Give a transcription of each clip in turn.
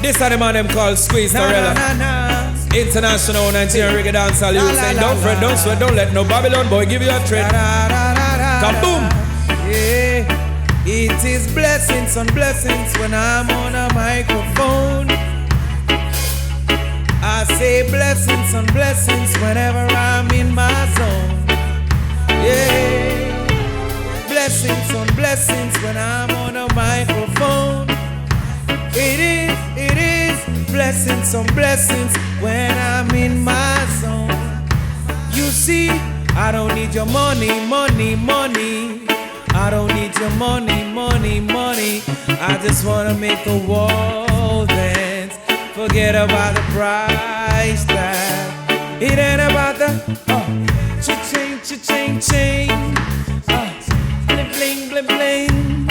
This are the man them called Squeeze Tarela. International Nigerian reggae dancehall. You saying don't fret, don't sweat, don't let no Babylon boy give you a threat. Kaboom! Yeah, it is blessings on blessings when I'm on a microphone. I say blessings on blessings whenever I'm in my zone. Yeah, blessings on blessings when I'm on a microphone. It is blessings on blessings when I'm in my zone. You see, I don't need your money, money, money. I don't need your money, money, money. I just wanna make the world dance. Forget about the price tag. It ain't about the cha-ching, cha-ching, ching. Bling, bling, bling, bling.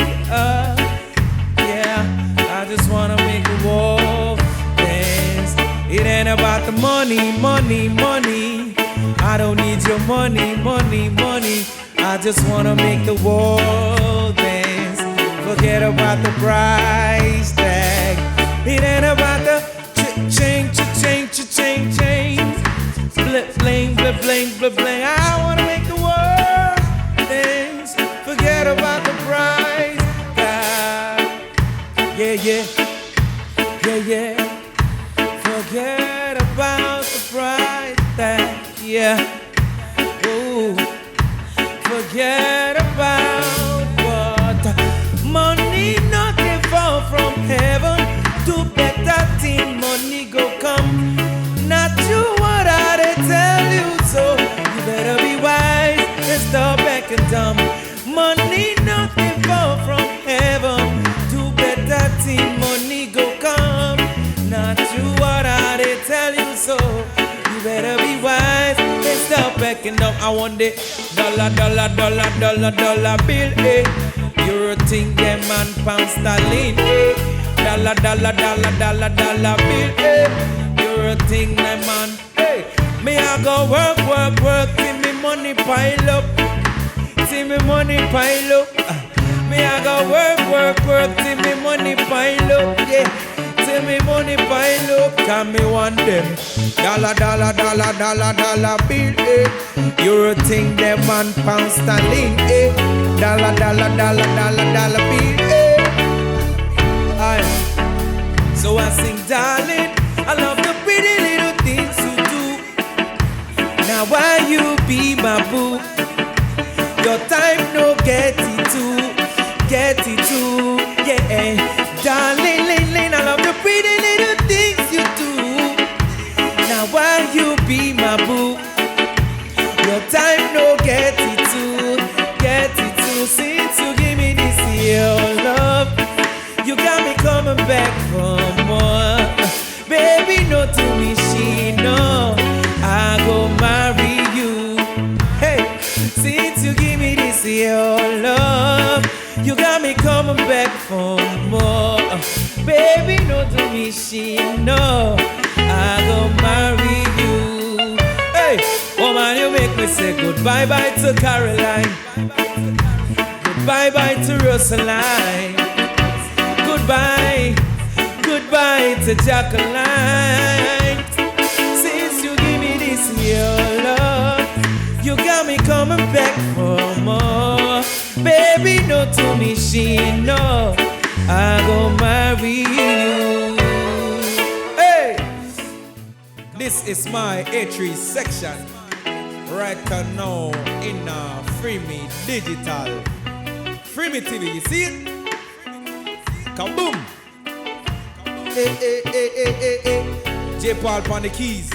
Yeah, I just wanna make the world dance. It ain't about the money, money, money. I don't need your money, money, money. I just wanna make the world dance. Forget about the price tag. It ain't about the cha-ching, cha-ching, cha-ching, ching. Blip, bling, blip, bling, blip, bling. I wanna make the world dance. Forget about the price tag. Yeah, yeah, yeah, yeah. Forget about the price tag. Yeah. Ooh. Forget about what money not can fall from heaven. To better thing money go come. Not you what I tell you, so you better be wise and stop acting dumb. Money not can fall from heaven. To better thing money go come. Not you what I tell you, so you better be wise and stop backing up. I want it. Dollar, dollar, dollar, dollar, dollar bill, eh. You're a thing, yeah, man, pound sterling, eh. Dollar, dollar, dollar, dollar, dollar bill, eh. You're a thing, yeah, man, hey. Me I go work, work, work till me money pile up. Till me money pile up. Me I go work, work, work till me money pile up, yeah. Till me money pile up, can me want them. Dollar, dollar, dollar, dollar, dollar bill, eh. You're a thing, them man, pound sterling, eh. Dollar, dollar, dollar, dollar, dollar bill, eh. Aye. So I sing, darling, I love the pretty little things you do. Now why you be my boo? Your time no get it too, yeah. Darling, Lane, I love the pretty little things you do. Now why you be my boo? Your time no get it too. Since you give me this your love, you got me coming back for more. Baby, no to me, she know I go marry you. Hey, since you give me this your love, you got me coming back for more. Baby, no to me, she know I go marry you. Hey, woman, you make me say goodbye bye to Caroline. Goodbye bye to Rosaline. Goodbye, goodbye to Jacqueline. Since you give me this your love, you got me coming back for more. Baby, no to me, she know I go marry you. Hey, this is my A3 section right now in Freeme Digital. FreemeTV, you see it? Kaboom! Hey, hey, hey, hey, hey, hey. J. Paul on the keys.